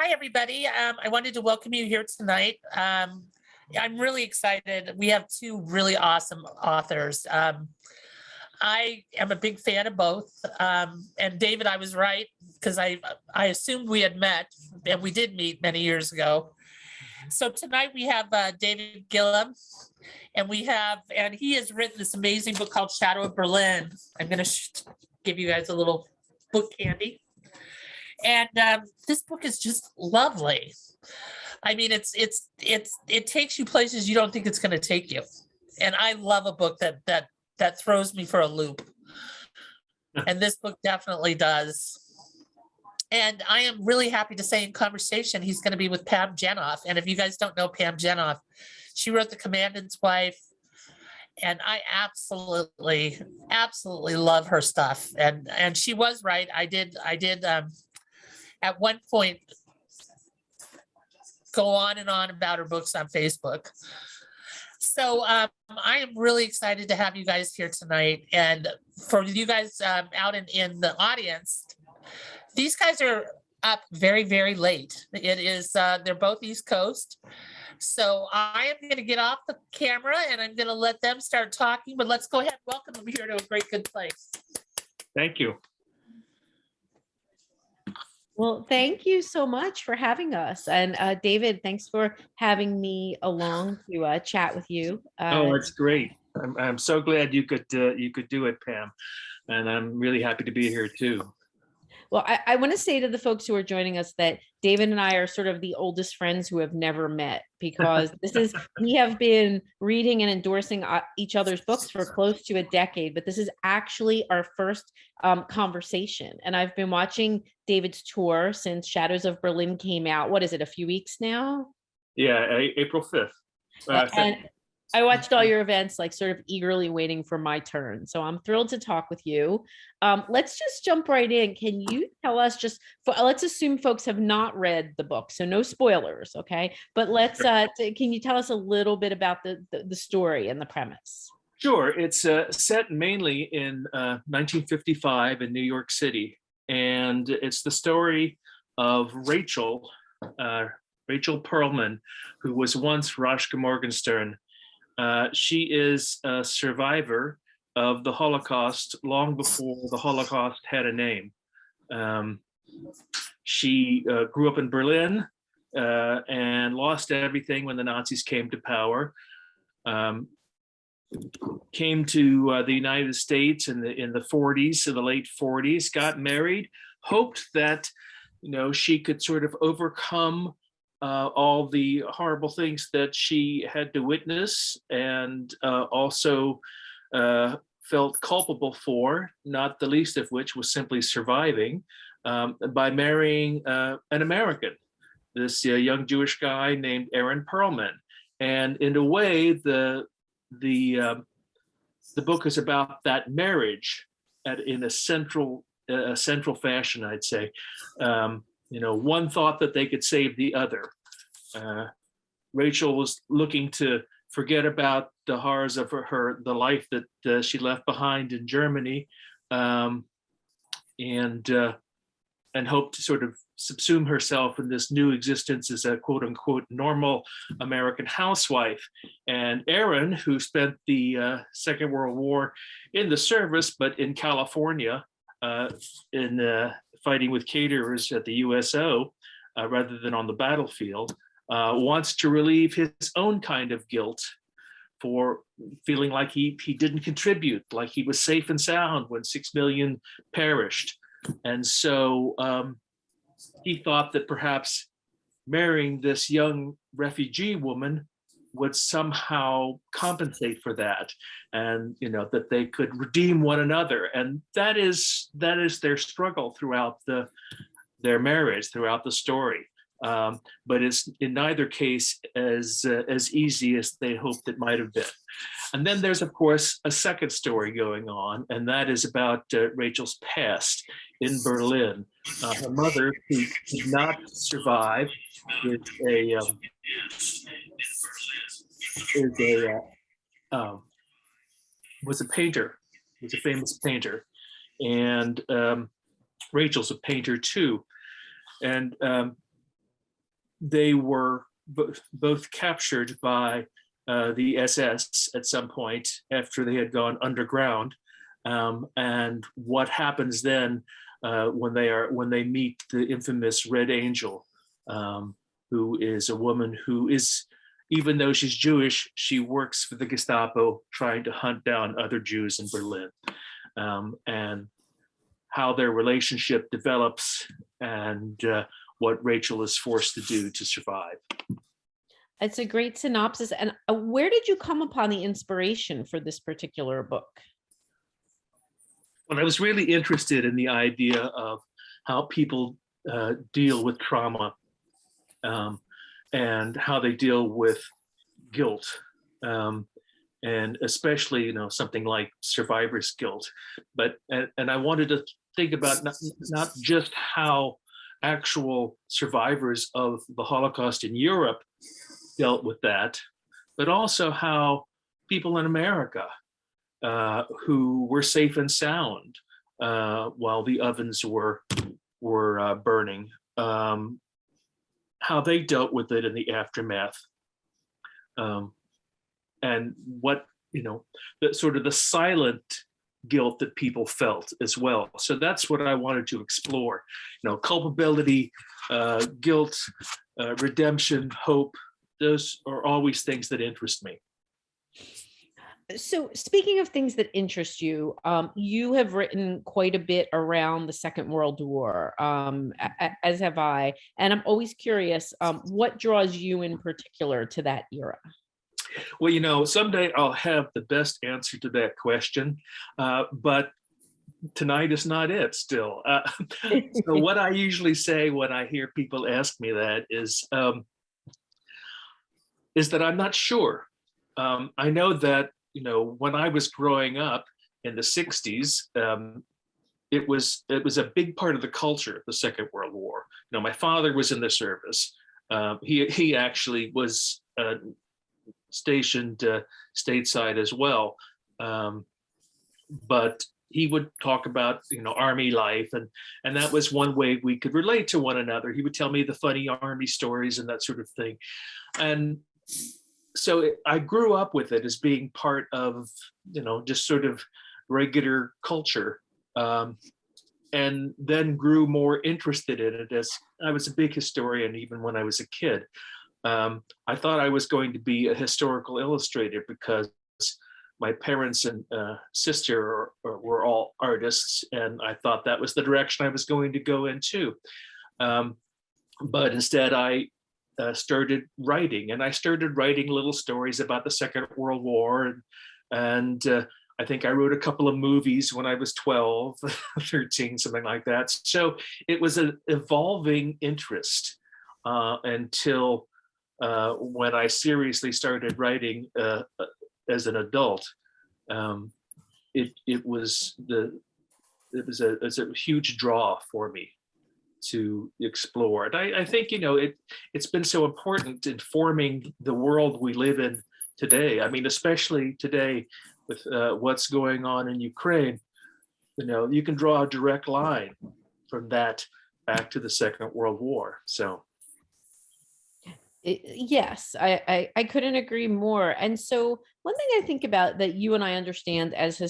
Hi, everybody. I wanted to welcome you here tonight. I'm really excited. We have two really awesome authors. I am a big fan of both. And David, I was right because I assumed we had met, and we did meet many years ago. So tonight we have David Gillham, and he has written this amazing book called Shadow of Berlin. I'm going to give you guys a little book candy. And this book is just lovely. I mean, it takes you places you don't think it's going to take you. And I love a book that throws me for a loop. And this book definitely does. And I am really happy to say in conversation, he's going to be with Pam Jenoff. And if you guys don't know Pam Jenoff, she wrote The Commandant's Wife. And I absolutely love her stuff. And she was right. I did at one point go on and on about her books on Facebook. So I am really excited to have you guys here tonight. And for you guys out in the audience, these guys are up very, very late. It is, they're both East Coast. So I am going to get off the camera and I'm going to let them start talking, but let's go ahead and welcome them here to a great, good place. Thank you. Well, thank you so much for having us. And David, thanks for having me along to chat with you. Oh, it's great. I'm so glad you could do it, Pam. And I'm really happy to be here too. Well, I want to say to the folks who are joining us that David and I are sort of the oldest friends who have never met, because we have been reading and endorsing each other's books for close to a decade, but this is actually our first conversation. And I've been watching David's tour since Shadows of Berlin came out. What is it, a few weeks now? Yeah, April 5th. And I watched all your events, like sort of eagerly waiting for my turn. So I'm thrilled to talk with you. Let's just jump right in. Can you tell us let's assume folks have not read the book, so no spoilers, okay? But let's, can you tell us a little bit about the story and the premise? Sure, it's set mainly in 1955 in New York City. And it's the story of Rachel Perlman, who was once Rashka Morgenstern. She is a survivor of the Holocaust long before the Holocaust had a name. She grew up in Berlin and lost everything when the Nazis came to power. Came to the United States in the 40s, in the late 40s, got married, hoped that she could sort of overcome all the horrible things that she had to witness, and also felt culpable for, not the least of which was simply surviving, by marrying an American, this young Jewish guy named Aaron Perlman. And in a way, the book is about that marriage in a central fashion, I'd say. One thought that they could save the other. Rachel was looking to forget about the horrors of the life that she left behind in Germany, and hoped to sort of subsume herself in this new existence as a quote unquote normal American housewife. And Aaron, who spent the Second World War in the service, but in California, in fighting with caterers at the USO rather than on the battlefield, wants to relieve his own kind of guilt for feeling like he didn't contribute, like he was safe and sound when 6 million perished. And so he thought that perhaps marrying this young refugee woman would somehow compensate for that, and that they could redeem one another. And that is their struggle throughout their marriage, throughout the story. But it's in neither case as easy as they hoped it might have been. And then there's, of course, a second story going on, and that is about Rachel's past in Berlin. Her mother, who did not survive, was a painter, was a famous painter, and Rachel's a painter too. And they were both captured by the SS at some point after they had gone underground. And what happens then when they meet the infamous Red Angel, who is a woman who is, even though she's Jewish, she works for the Gestapo trying to hunt down other Jews in Berlin, and how their relationship develops, and what Rachel is forced to do to survive. It's a great synopsis. And where did you come upon the inspiration for this particular book? When I was really interested in the idea of how people deal with trauma, and how they deal with guilt, and especially, something like survivor's guilt. And I wanted to think about not just how actual survivors of the Holocaust in Europe dealt with that, but also how people in America who were safe and sound while the ovens were burning, how they dealt with it in the aftermath, and what, the sort of the silent guilt that people felt as well. So that's what I wanted to explore. Culpability, guilt, redemption, hope. Those are always things that interest me. So speaking of things that interest you, you have written quite a bit around the Second World War, as have I. And I'm always curious, what draws you in particular to that era? Well, someday I'll have the best answer to that question, but tonight is not it still. So what I usually say when I hear people ask me that is that I'm not sure. I know that, when I was growing up in the 60s, it was a big part of the culture, the Second World War. My father was in the service. He actually was stationed stateside as well. But he would talk about, Army life, and that was one way we could relate to one another. He would tell me the funny Army stories and that sort of thing. And so I grew up with it as being part of, just sort of regular culture, and then grew more interested in it as I was a big historian, even when I was a kid. I thought I was going to be a historical illustrator because my parents and sister were all artists, and I thought that was the direction I was going to go into. But instead, I started writing, and I started writing little stories about the Second World War, and I think I wrote a couple of movies when I was 12, 13, something like that. So it was an evolving interest until when I seriously started writing as an adult. It was a huge draw for me to explore. And I think, it's been so important in forming the world we live in today. I mean, especially today with what's going on in Ukraine, you can draw a direct line from that back to the Second World War. So. Yes, I couldn't agree more. And so one thing I think about that you and I understand as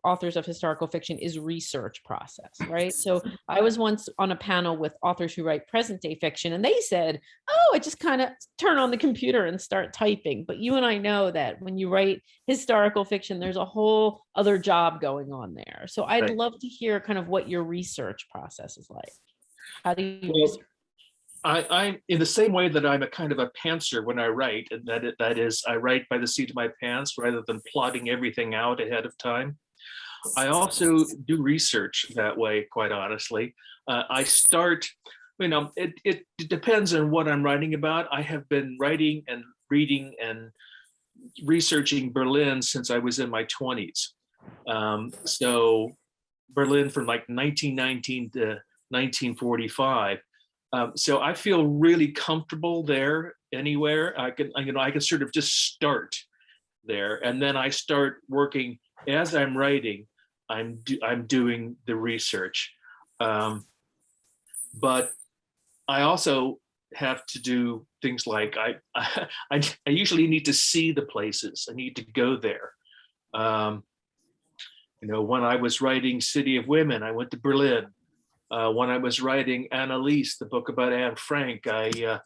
authors of historical fiction is research process, right? So I was once on a panel with authors who write present day fiction, and they said, oh, I just kind of turn on the computer and start typing. But you and I know that when you write historical fiction, there's a whole other job going on there. So I'd love to hear kind of what your research process is like. How do you research? I'm in the same way that I'm a kind of a pantser when I write, and that is I write by the seat of my pants rather than plotting everything out ahead of time. I also do research that way, quite honestly. I start, it depends on what I'm writing about. I have been writing and reading and researching Berlin since I was in my 20s. So Berlin from like 1919 to 1945. So I feel really comfortable there anywhere. I can sort of just start there, and then I start working as I'm writing. I'm doing the research, but I also have to do things like I usually need to see the places. I need to go there. When I was writing City of Women, I went to Berlin. When I was writing Annalise, the book about Anne Frank, I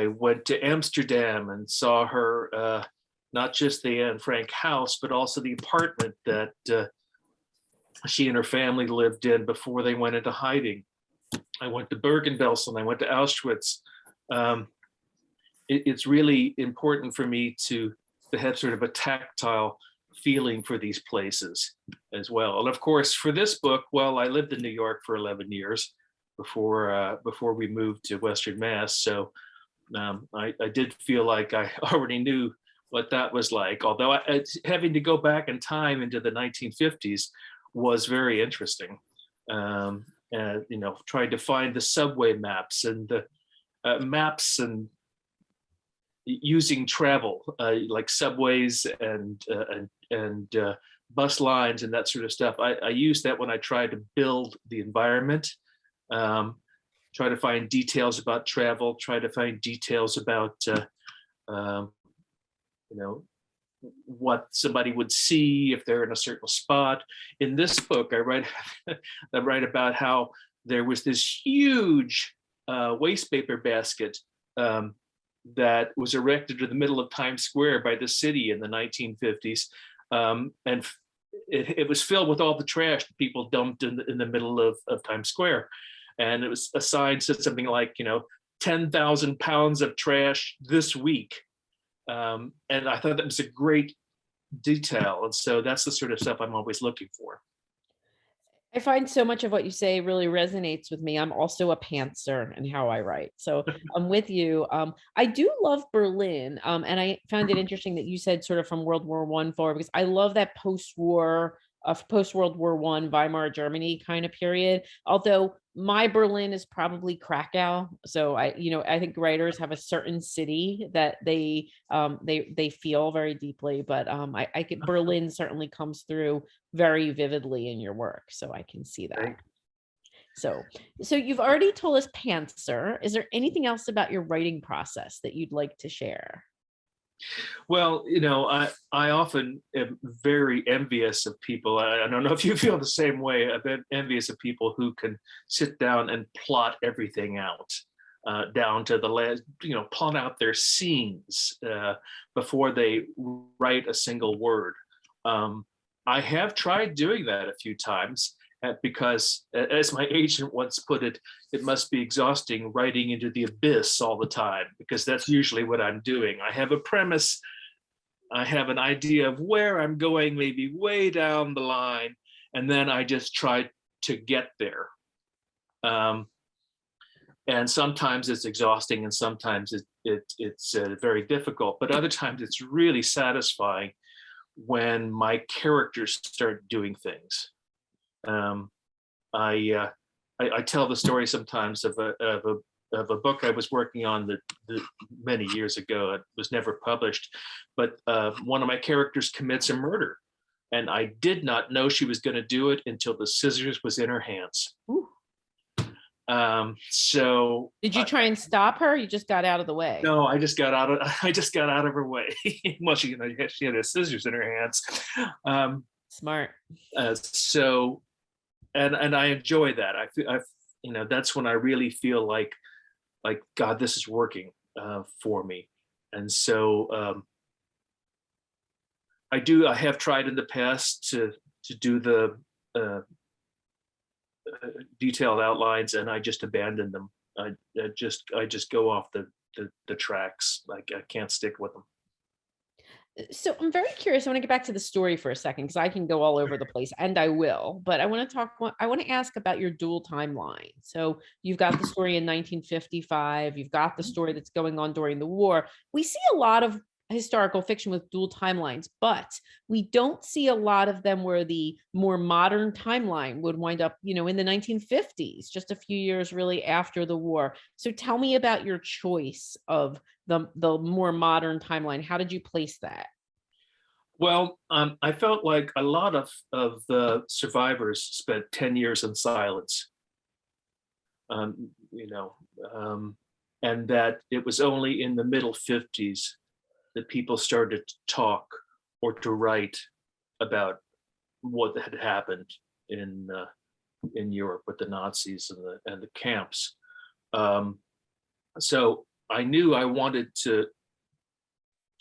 went to Amsterdam and saw her, not just the Anne Frank house, but also the apartment that she and her family lived in before they went into hiding. I went to Bergen-Belsen, I went to Auschwitz. It's really important for me to have sort of a tactile feeling for these places as well. And of course, for this book, well, I lived in New York for 11 years before we moved to Western Mass. So I did feel like I already knew what that was like, although having to go back in time into the 1950s was very interesting. Trying to find the subway maps and the maps and using travel like subways and bus lines and that sort of stuff. I used that when I tried to build the environment, try to find details about travel, try to find details about what somebody would see if they're in a certain spot. In this book, I write about how there was this huge waste paper basket that was erected in the middle of Times Square by the city in the 1950s. And it was filled with all the trash that people dumped in the middle of Times Square. And it was a sign said something like, 10,000 pounds of trash this week. And I thought that was a great detail. And so that's the sort of stuff I'm always looking for. I find so much of what you say really resonates with me. I'm also a pantser in how I write. So I'm with you. I do love Berlin. And I found it interesting that you said sort of from World War I forward, because I love that post-World War I Weimar Germany kind of period. Although my Berlin is probably Krakow. So I think writers have a certain city that they feel very deeply, but I think Berlin certainly comes through very vividly in your work. So I can see that. So you've already told us pantser. Is there anything else about your writing process that you'd like to share? Well, I often am very envious of people. I don't know if you feel the same way. I'm envious of people who can sit down and plot everything out down to the last, plot out their scenes before they write a single word. I have tried doing that a few times because, as my agent once put it, it must be exhausting writing into the abyss all the time, because that's usually what I'm doing. I have a premise, I have an idea of where I'm going, maybe way down the line, and then I just try to get there. And sometimes it's exhausting, and sometimes it's very difficult, but other times it's really satisfying when my characters start doing things. I tell the story sometimes of a book I was working on that many years ago. It was never published, but one of my characters commits a murder, and I did not know she was going to do it until the scissors was in her hands. Ooh. So did you try and stop her? You just got out of the way. No, I just got out of her way. Well, she had the scissors in her hands. Smart. So, and I enjoy that. That's when I really feel like God, this is working for me. And so I have tried in the past to do the detailed outlines, and I just abandon them. I just go off the tracks. Like I can't stick with them. So I'm very curious. I want to get back to the story for a second, because I can go all over the place, and I will, but I want to ask about your dual timeline. So you've got the story in 1955, you've got the story that's going on during the war. We see a lot of historical fiction with dual timelines, but we don't see a lot of them where the more modern timeline would wind up, in the 1950s, just a few years really after the war. So tell me about your choice of the more modern timeline. How did you place that? Well, I felt like a lot of the survivors spent 10 years in silence. and that it was only in the middle 50s that people started to talk or to write about what had happened in Europe with the Nazis and the camps. So I knew I wanted to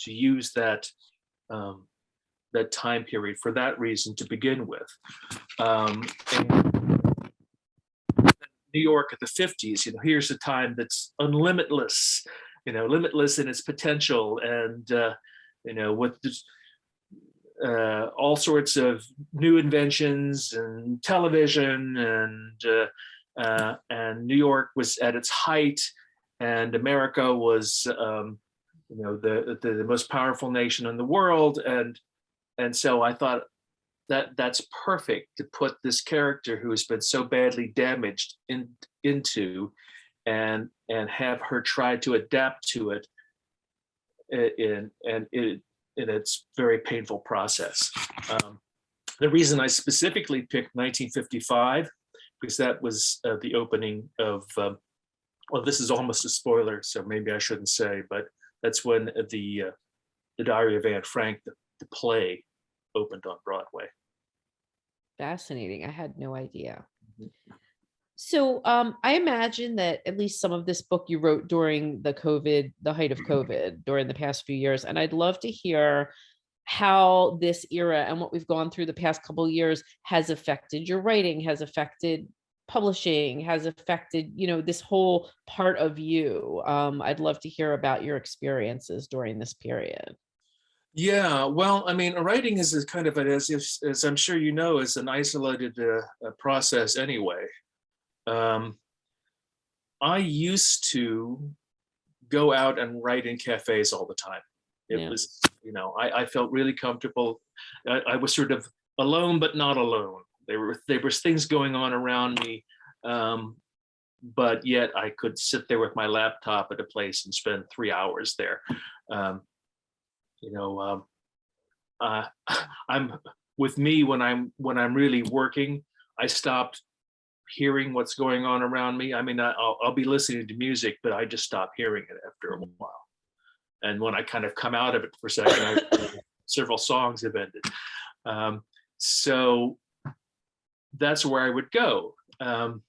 use that that time period for that reason to begin with. And New York at the 50s, here's a time that's unlimitless, limitless in its potential, and with all sorts of new inventions and television, and New York was at its height, and America was the most powerful nation in the world, and so I thought that's perfect to put this character who has been so badly damaged into, and have her try to adapt to it in its very painful process. The reason I specifically picked 1955, because that was the opening of, well, this is almost a spoiler, so maybe I shouldn't say, but that's when the Diary of Anne Frank, the play, opened on Broadway. Fascinating. I had no idea. So I imagine that at least some of this book you wrote during the height of COVID, during the past few years. And I'd love to hear how this era and what we've gone through the past couple of years has affected your writing, has affected publishing, has affected, this whole part of you. I'd love to hear about your experiences during this period. Yeah, well, I mean, writing is kind of as I'm sure you know, is an isolated process anyway. I used to go out and write in cafes all the time. It was, I felt really comfortable. I was sort of alone, but not alone. There were things going on around me, but yet I could sit there with my laptop at a place and spend 3 hours there. I'm with me when I'm really working, I stopped hearing what's going on around me. I mean, I'll be listening to music, but I just stop hearing it after a while. And when I kind of come out of it for a second, several songs have ended. So that's where I would go. And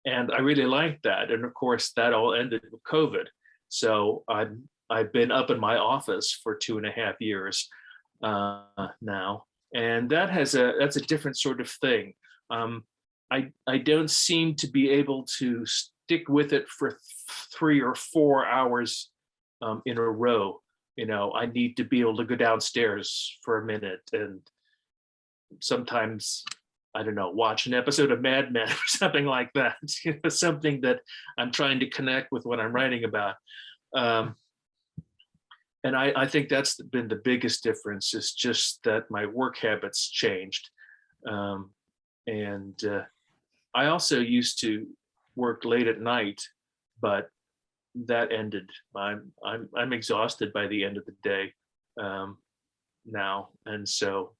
I really liked that. And of course, that all ended with COVID. So I've been up in my office for 2.5 years now, and that's a different sort of thing. I don't seem to be able to stick with it for 3 or 4 hours in a row. I need to be able to go downstairs for a minute, and sometimes, I don't know, watch an episode of Mad Men or something like that. Something that I'm trying to connect with what I'm writing about. And I think that's been the biggest difference, is just that my work habits changed. And I also used to work late at night, but that ended. I'm exhausted by the end of the day now, and so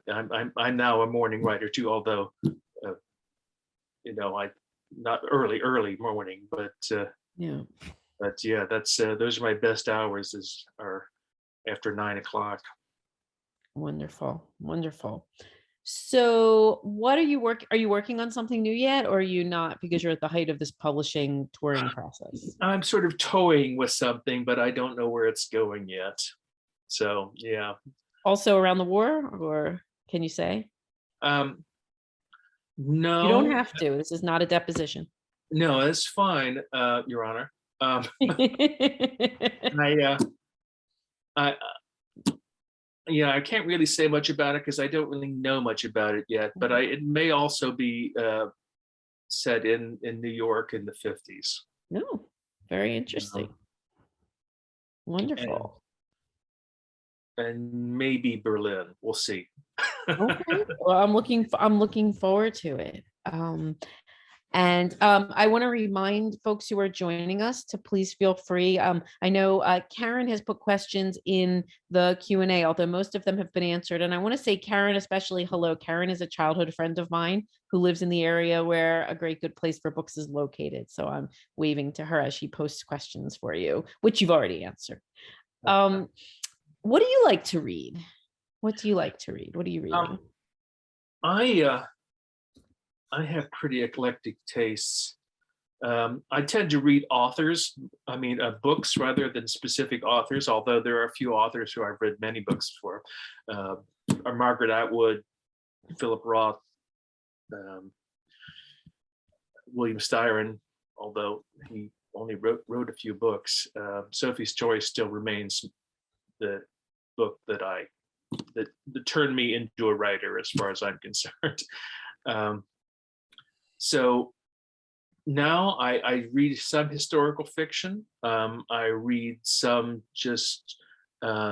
I'm now a morning writer too. Although I not early morning, but Yeah. But yeah, that's those are my best hours are after 9 o'clock. Wonderful. Wonderful. So what are you working on something new yet, or are you not, because you're at the height of this publishing touring process? I'm sort of toying with something, but I don't know where it's going yet. So yeah. Also around the war, or can you say? No. You don't have to. This is not a deposition. No, it's fine, Your Honor. I can't really say much about it because I don't really know much about it yet, but it may also be set in New York in the 50s. No, very interesting. Wonderful. And maybe Berlin. We'll see. Okay. Well, I'm looking forward to it. And I want to remind folks who are joining us to please feel free. I know Karen has put questions in the Q&A, although most of them have been answered. And I want to say, Karen, especially hello. Karen is a childhood friend of mine who lives in the area where A Great Good Place for Books is located. So I'm waving to her as she posts questions for you, which you've already answered. What do you like to read? What do you like to read? What are you reading? I have pretty eclectic tastes. I tend to read authors, books rather than specific authors, although there are a few authors who I've read many books for. Are Margaret Atwood, Philip Roth, William Styron, although he only wrote a few books. Sophie's Choice still remains the book that turned me into a writer, as far as I'm concerned. So now I read some historical fiction. I read some just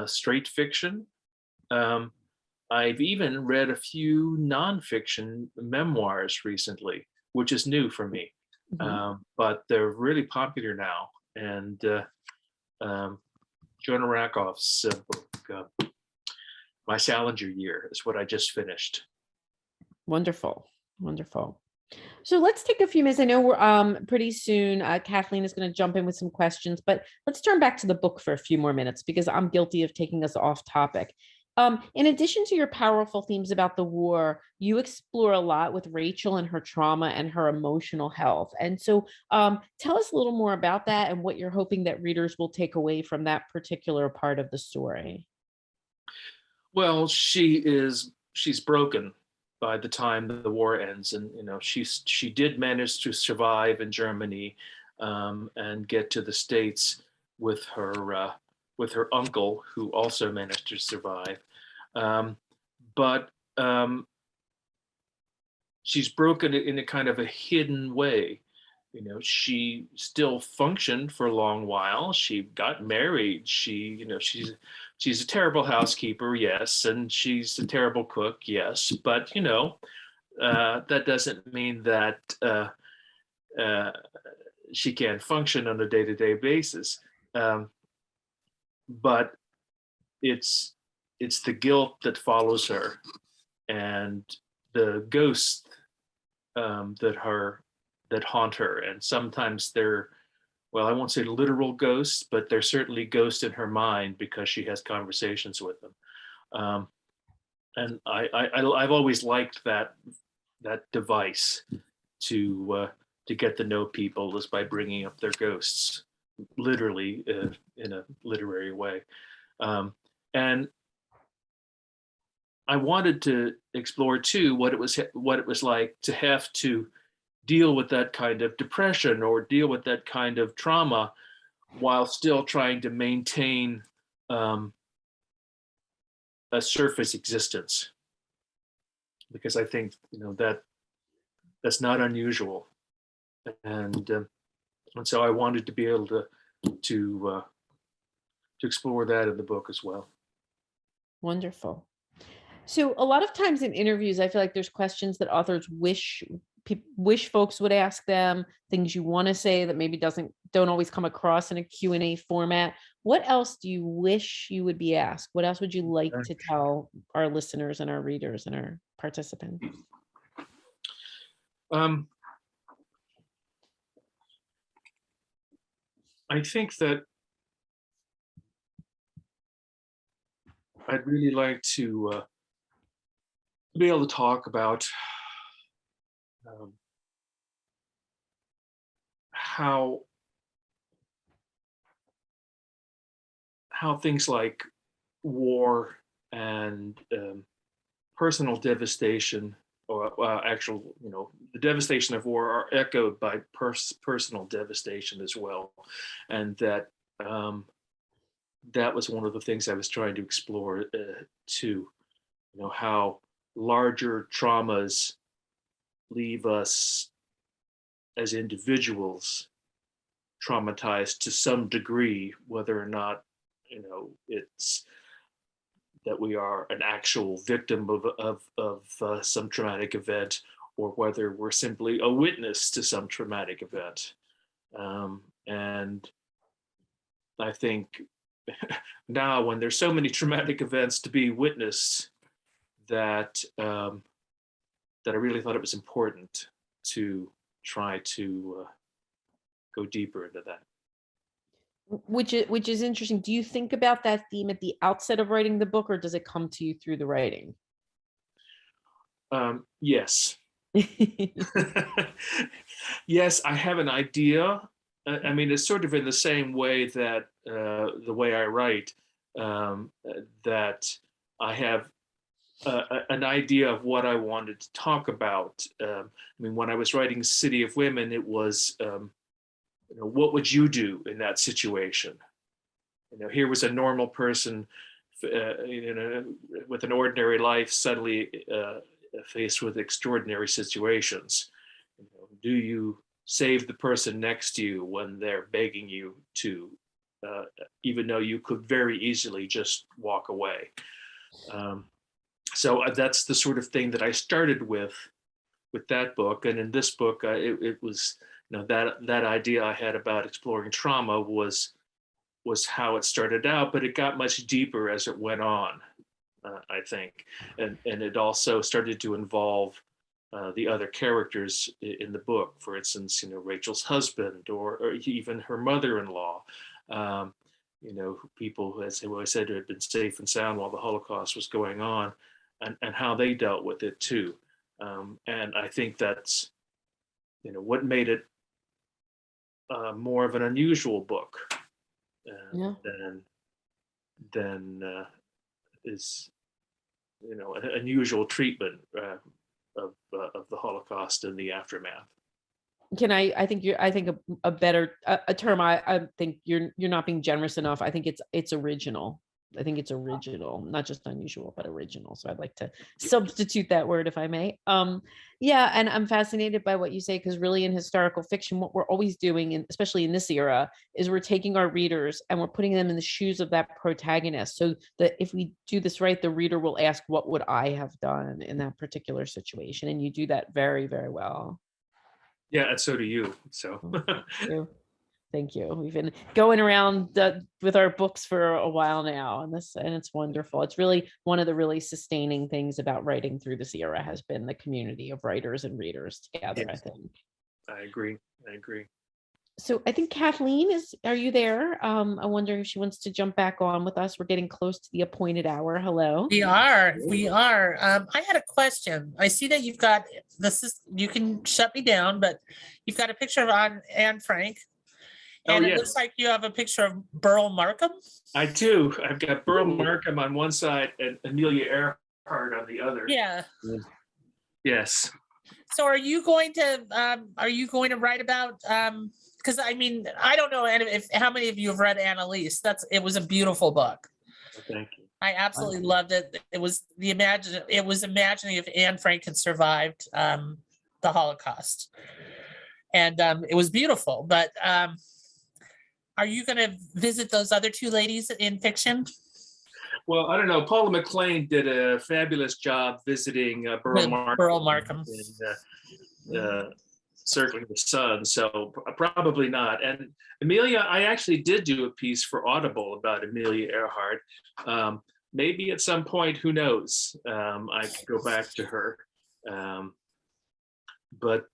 straight fiction. I've even read a few nonfiction memoirs recently, which is new for me. But they're really popular now. And Jonah Rakoff's book, My Salinger Year, is what I just finished. Wonderful. Wonderful. So let's take a few minutes. I know we're pretty soon. Kathleen is going to jump in with some questions, but let's turn back to the book for a few more minutes because I'm guilty of taking us off topic. In addition to your powerful themes about the war, you explore a lot with Rachel and her trauma and her emotional health. And so tell us a little more about that and what you're hoping that readers will take away from that particular part of the story. Well, she's broken by the time the war ends, and she did manage to survive in Germany and get to the States with her uncle, who also managed to survive. But she's broken in a kind of a hidden way. She still functioned for a long while. She got married. She's a terrible housekeeper, yes, and she's a terrible cook, yes. But that doesn't mean that she can't function on a day-to-day basis. But it's the guilt that follows her, and the ghosts that haunt her. And sometimes they're, well, I won't say literal ghosts, but they're certainly ghosts in her mind because she has conversations with them. And I've always liked that device to get to know people, is by bringing up their ghosts, literally in a literary way. And I wanted to explore too what it was like to have to deal with that kind of depression or deal with that kind of trauma while still trying to maintain a surface existence, because I think that's not unusual, and so I wanted to be able to explore that in the book as well. Wonderful. So a lot of times in interviews, I feel like there's questions that authors wish folks would ask them, things you want to say that maybe don't always come across in a Q&A format. What else do you wish you would be asked? What else would you like to tell our listeners and our readers and our participants? I think that I'd really like to be able to talk about how things like war and personal devastation, or the devastation of war, are echoed by personal devastation as well, and that that was one of the things I was trying to explore too. How larger traumas leave us as individuals traumatized to some degree, whether or not it's that we are an actual victim of some traumatic event, or whether we're simply a witness to some traumatic event. And I think now, when there's so many traumatic events to be witnessed, that that I really thought it was important to try to go deeper into that. Which is interesting. Do you think about that theme at the outset of writing the book, or does it come to you through the writing? Yes. Yes, I have an idea. I mean, it's sort of in the same way that the way I write, that I have an idea of what I wanted to talk about. I mean, when I was writing City of Women, it was, what would you do in that situation? Here was a normal person, with an ordinary life, suddenly faced with extraordinary situations. Do you save the person next to you when they're begging you to, even though you could very easily just walk away? So that's the sort of thing that I started with that book. And in this book, it was, that idea I had about exploring trauma was how it started out, but it got much deeper as it went on, I think. And it also started to involve the other characters in the book. For instance, Rachel's husband, or even her mother-in-law, people who, as I said, who had been safe and sound while the Holocaust was going on, and how they dealt with it too. And I think that's, what made it more of an unusual book than is, an unusual treatment of the Holocaust and the aftermath. I think a better a term, I think you're not being generous enough. I think it's original. I think it's original, not just unusual, but original. So I'd like to substitute that word, if I may. Yeah, and I'm fascinated by what you say, because really in historical fiction, what we're always doing, and especially in this era, is we're taking our readers and we're putting them in the shoes of that protagonist. So that if we do this right, the reader will ask, what would I have done in that particular situation? And you do that very, very well. Yeah, and so do you. So Thank you. We've been going around with our books for a while now, and it's wonderful. It's really one of the really sustaining things about writing through this era has been the community of writers and readers together. Yes. I think. I agree. So I think Kathleen are you there? I wonder if she wants to jump back on with us. We're getting close to the appointed hour. Hello. We are. I had a question. I see that you've got you can shut me down, but you've got a picture of Anne Frank. And it looks like you have a picture of Burl Markham. I do. I've got Burl Markham on one side and Amelia Earhart on the other. Yeah. Yes. So are you going to write about, because I mean, I don't know how many of you have read Annalise. It was a beautiful book. Thank you. I absolutely loved it. It was imagining if Anne Frank had survived the Holocaust. And it was beautiful, but are you going to visit those other two ladies in fiction? Well, I don't know. Paula McLean did a fabulous job visiting Burl Markham in Circling the Sun, so probably not. And Amelia, I actually did do a piece for Audible about Amelia Earhart. Maybe at some point, who knows? I could go back to her, but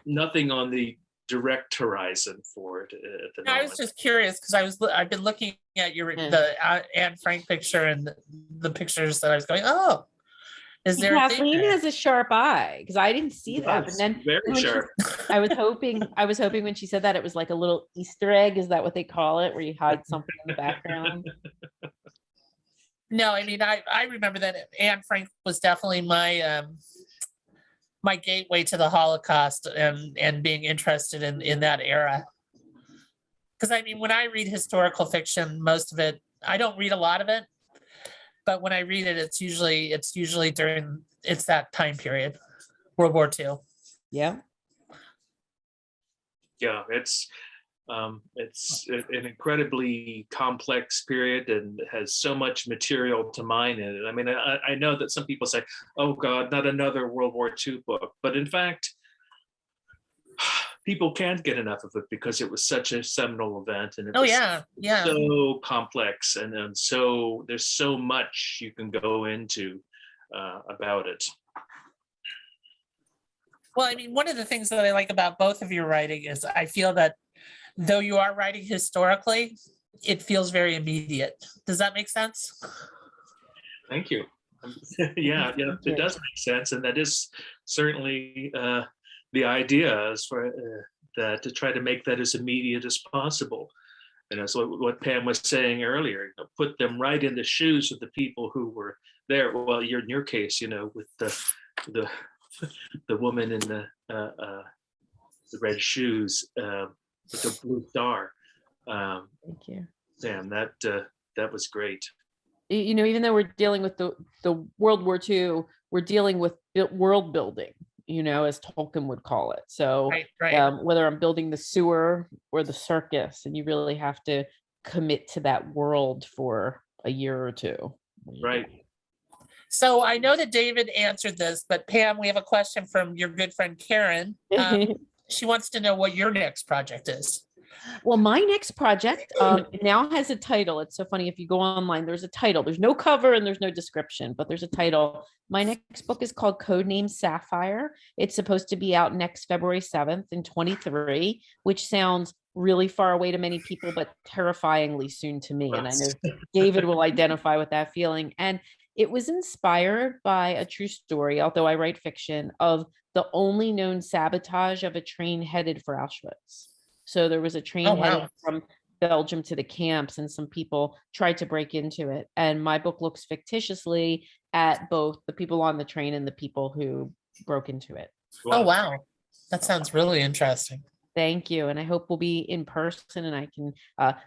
nothing on the direct horizon for it at the moment. I was just curious because I've been looking at the Anne Frank picture and the pictures that I was going, oh, is there? Kathleen has a sharp eye, because I didn't see that. But then very sharp. I was hoping when she said that it was like a little Easter egg. Is that what they call it, where you hide something in the background? No, I mean I remember that Anne Frank was definitely my my gateway to the Holocaust and being interested in that era. Because I mean, when I read historical fiction, most of it, I don't read a lot of it, but when I read it, it's usually during that time period, World War II. Yeah. Yeah, it's It's an incredibly complex period and has so much material to mine in it. I mean, I know that some people say, oh God, not another World War II book. But in fact, people can't get enough of it because it was such a seminal event, and it Oh was yeah, yeah. so complex, and so there's so much you can go into about it. Well, I mean, one of the things that I like about both of your writing is I feel that though you are writing historically, it feels very immediate. Does that make sense? Thank you. Yeah, it does make sense, and that is certainly the idea, as for that, to try to make that as immediate as possible. So what Pam was saying earlier, put them right in the shoes of the people who were there. Well, you're in your case, with the woman in the red shoes with the blue star. Thank you. Sam, that was great. Even though we're dealing with the World War II, we're dealing with world building, as Tolkien would call it. So right. Whether I'm building the sewer or the circus, and you really have to commit to that world for a year or two. Right. So I know that David answered this, but Pam, we have a question from your good friend Karen. She wants to know what your next project is. Well, my next project now has a title. It's so funny. If you go online, there's a title. There's no cover and there's no description, but there's a title. My next book is called Codename Sapphire. It's supposed to be out next February 7th in 23, which sounds really far away to many people, but terrifyingly soon to me. And I know David will identify with that feeling. And it was inspired by a true story, although I write fiction, of the only known sabotage of a train headed for Auschwitz. So there was a train headed from Belgium to the camps, and some people tried to break into it. And my book looks fictitiously at both the people on the train and the people who broke into it. Oh, wow. That sounds really interesting. Thank you. And I hope we'll be in person and I can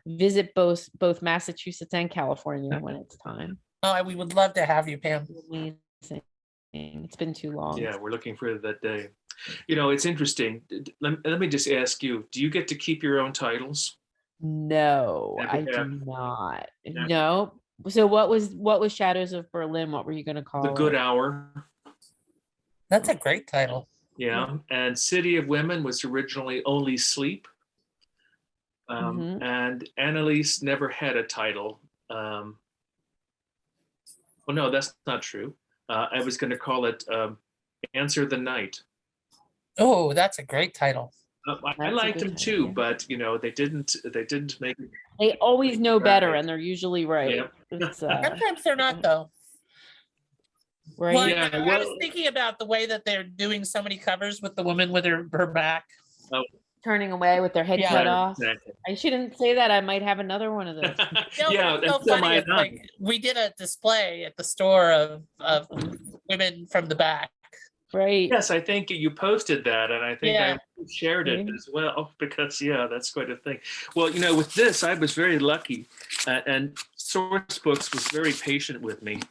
visit both Massachusetts and California when it's time. Oh, we would love to have you, Pam. Amazing. It's been too long. Yeah, we're looking for that day. It's interesting. Let me just ask you, do you get to keep your own titles? No, I do not. No. So what was Shadows of Berlin? What were you going to call it? The Good Hour. That's a great title. Yeah. And City of Women was originally Only Sleep. And Annalise never had a title. Well, no, that's not true. I was going to call it Answer the Night. Oh, that's a great title. I liked them too, but they didn't make it. They always know better, and they're usually right. Yeah. Sometimes they're not, though. Right. Well, yeah, I was thinking about the way that they're doing so many covers with the woman with her back. Turning away with their head cut off. Exactly. I shouldn't say that. I might have another one of those. No, yeah, it's so funny. It's like we did a display at the store of women from the back. Right. Yes, I think you posted that, and I think I shared it as well, because that's quite a thing. Well, with this, I was very lucky, and Source Books was very patient with me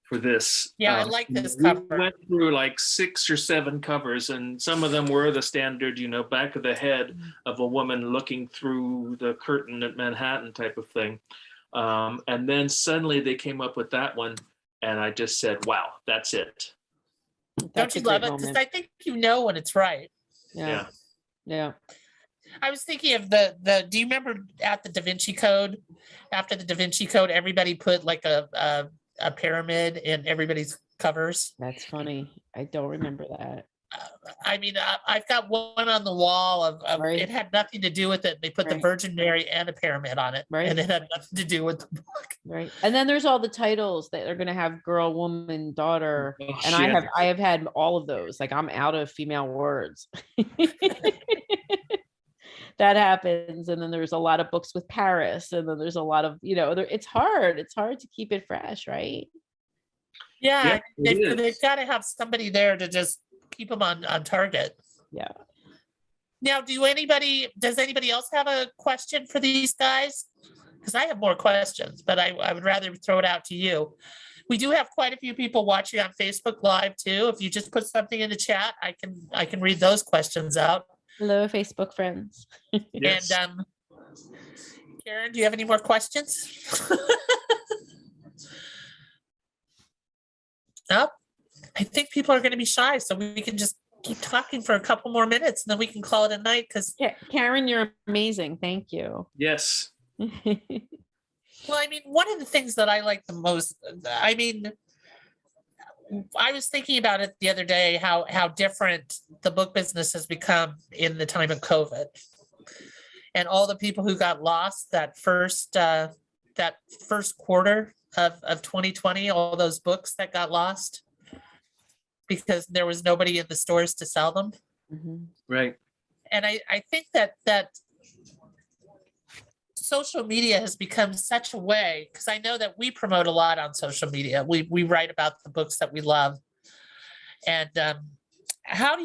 for this. Yeah, I like this cover. We went through like 6 or 7 covers, and some of them were the standard, back of the head of a woman looking through the curtain at Manhattan type of thing. And then suddenly they came up with that one, and I just said, wow, that's it. Don't you love it? Because I think when it's right. Yeah. I was thinking of the. Do you remember at the Da Vinci Code? After the Da Vinci Code, everybody put like a pyramid in everybody's covers. That's funny. I don't remember that. I mean, I've got one on the wall of it had nothing to do with it. They put the Virgin Mary and a pyramid on it, and it had nothing to do with the book. Right. And then there's all the titles that are going to have girl, woman, daughter, and I have had all of those. Like, I'm out of female words. That happens. And then there's a lot of books with Paris, and then there's a lot of it's hard to keep it fresh, right? Yeah, they've got to have somebody there to just keep them on target. Yeah. Now, does anybody else have a question for these guys? Because I have more questions, but I would rather throw it out to you. We do have quite a few people watching on Facebook Live too. If you just put something in the chat, I can read those questions out. Hello, Facebook friends. Yes. And Karen, do you have any more questions? Nope. I think people are going to be shy, so we can just keep talking for a couple more minutes, and then we can call it a night. Because Karen, you're amazing. Thank you. Yes. well, I mean, one of the things that I like the most, I mean, I was thinking about it the other day, how different the book business has become in the time of COVID, and all the people who got lost that first quarter of 2020, all those books that got lost because there was nobody in the stores to sell them. Mhm. Right. And I think that social media has become such a way, because I know that we promote a lot on social media. We write about the books that we love. And how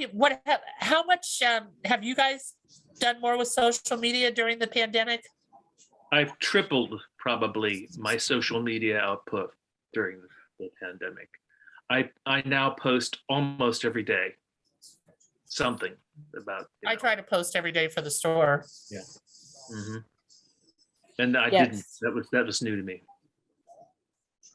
much have you guys done more with social media during the pandemic? I've tripled probably my social media output during the pandemic. I now post almost every day something about. I try to post every day for the store. Yeah. Mm-hmm. And I didn't. Yes. That was new to me.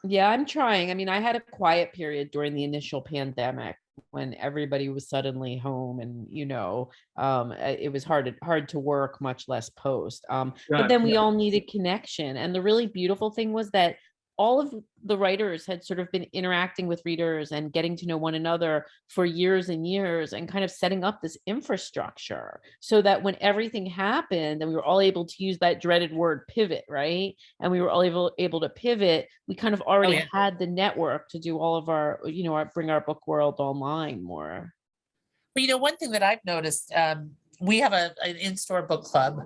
Yeah, I'm trying. I mean, I had a quiet period during the initial pandemic when everybody was suddenly home and, it was hard to work, much less post. But then we all needed connection. And the really beautiful thing was that all of the writers had sort of been interacting with readers and getting to know one another for years and years and kind of setting up this infrastructure so that when everything happened and we were all able to use that dreaded word pivot, right? And we were all able to pivot, we kind of already yeah. had the network to do all of our, bring our book world online more. Well, one thing that I've noticed, we have an in-store book club,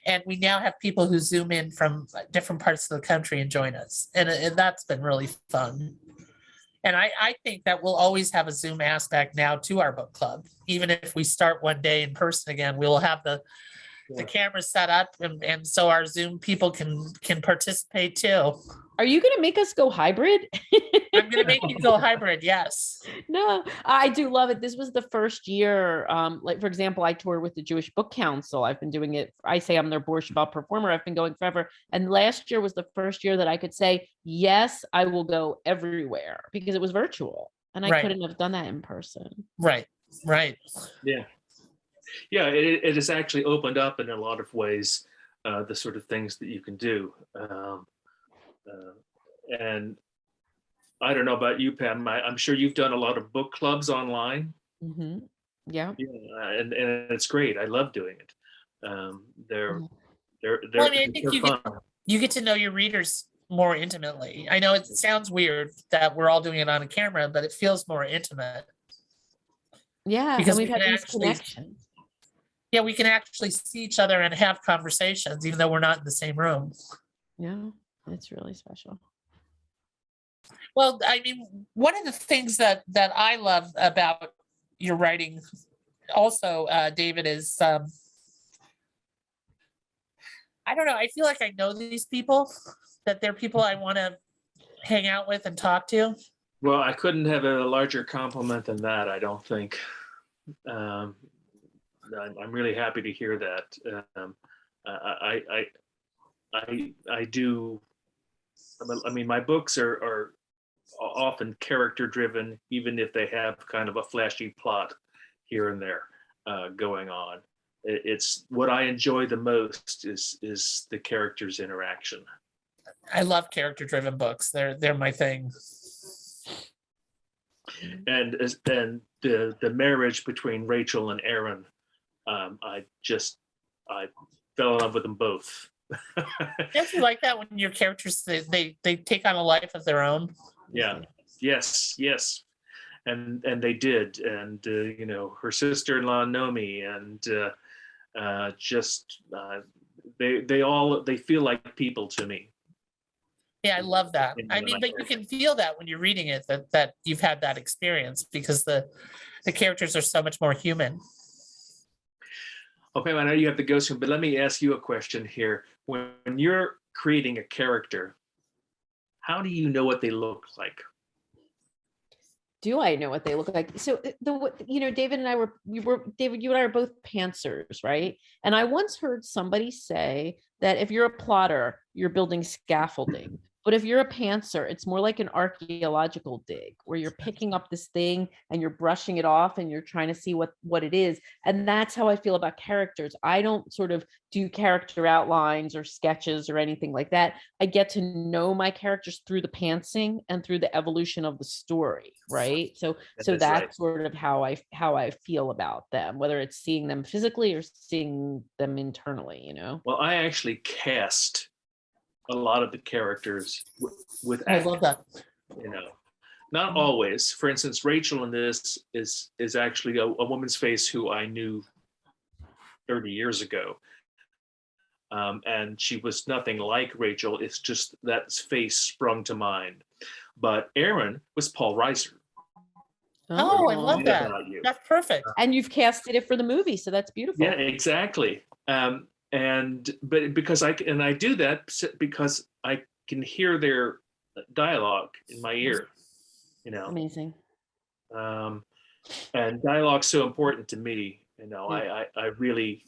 and we now have people who Zoom in from different parts of the country and join us. And that's been really fun. And I think that we'll always have a Zoom aspect now to our book club. Even if we start one day in person again, we will have the camera set up, and so our Zoom people can participate too. Are you going to make us go hybrid? I'm going to make you go hybrid. Yes. No, I do love it. This was the first year. Like, for example, I toured with the Jewish Book Council. I've been doing it. I say I'm their Borscht Ball performer. I've been going forever. And last year was the first year that I could say, yes, I will go everywhere, because it was virtual and I couldn't have done that in person. Right. Yeah. Yeah, it has actually opened up in a lot of ways the sort of things that you can do. And I don't know about you, Pam. I'm sure you've done a lot of book clubs online. Mm-hmm. Yeah. And it's great. I love doing it. They're well, I mean, I think you get to know your readers more intimately. I know it sounds weird that we're all doing it on a camera, but it feels more intimate. Yeah, because we've had these connections. Yeah, we can actually see each other and have conversations, even though we're not in the same room. Yeah, it's really special. Well, I mean, one of the things that I love about your writing also, David, is I don't know, I feel like I know these people, that they're people I want to hang out with and talk to. Well, I couldn't have a larger compliment than that, I don't think. I'm really happy to hear that. I do. I mean, my books are often character driven, even if they have kind of a flashy plot here and there going on. It's what I enjoy the most is the characters' interaction. I love character driven books. They're my thing. And the marriage between Rachel and Aaron, I fell in love with them both. Don't you like that when your characters they take on a life of their own? Yeah. Yes. And they did. And her sister-in-law Nomi, and they feel like people to me. Yeah, I love that. I mean, but you can feel that when you're reading it, that you've had that experience, because the characters are so much more human. Okay, I know you have to go soon, but let me ask you a question here. When you're creating a character, how do you know what they look like? Do I know what they look like? So David and I David, you and I are both pantsers, right? And I once heard somebody say that if you're a plotter, you're building scaffolding. But if you're a pantser, it's more like an archaeological dig where you're picking up this thing and you're brushing it off and you're trying to see what it is. And that's how I feel about characters. I don't sort of do character outlines or sketches or anything like that. I get to know my characters through the pantsing and through the evolution of the story, right? So that's right. sort of how I feel about them, whether it's seeing them physically or seeing them internally, you know. Well, I actually cast a lot of the characters with I love that. you know, not always. For instance, Rachel in this is actually a woman's face who I knew 30 years ago. And she was nothing like Rachel. It's just that face sprung to mind. But Aaron was Paul Reiser. Oh, I love that. About you. That's perfect. And you've casted it for the movie, so that's beautiful. Yeah, exactly. But because I do that because I can hear their dialogue in my ear, you know. Amazing. And dialogue's so important to me, you know. Yeah. I really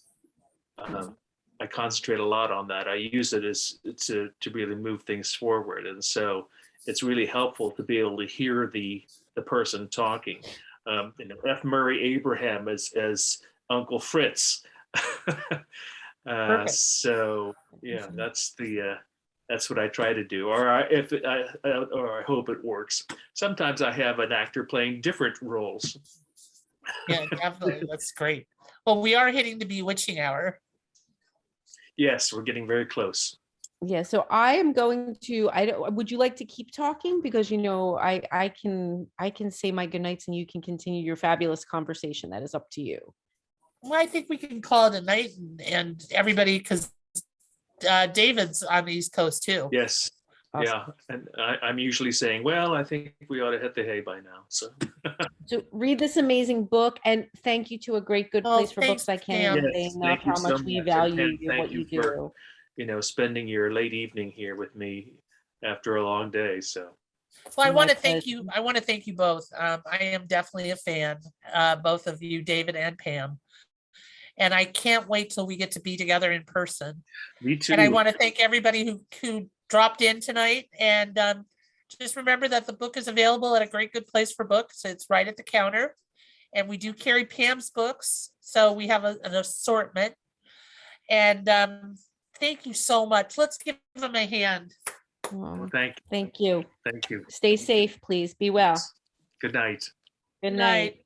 I concentrate a lot on that. I use it as to really move things forward, and so it's really helpful to be able to hear the person talking. You know, F. Murray Abraham as Uncle Fritz. So yeah, that's what I try to do, or I hope it works. Sometimes I have an actor playing different roles. Yeah, definitely. That's great. Well, we are hitting the bewitching hour. Yes, we're getting very close. Yeah, so I am going to. Would you like to keep talking, because I can say my goodnights and you can continue your fabulous conversation. That is up to you. Well, I think we can call it a night, and everybody, because David's on the East Coast too. Yes. Awesome. Yeah, and I'm usually saying, well, I think we ought to hit the hay by now. So read this amazing book, and thank you to A Great Good Place for thanks, Books. I can't Pam. say Yes, enough thank you how so much we much, value and you, thank what you you for, do. you know, spending your late evening here with me after a long day. So Well, I My want to thank pleasure. you. I want to thank you both. I am definitely a fan, both of you, David and Pam. And I can't wait till we get to be together in person. me too. And I want to thank everybody who dropped in tonight. And just remember that the book is available at A Great Good Place for Books. It's right at the counter. And we do carry Pam's books, so we have an assortment. And thank you so much. Let's give them a hand. Oh, Thank you. thank you. Thank you. Stay safe, please. Be well. Good night. Good night.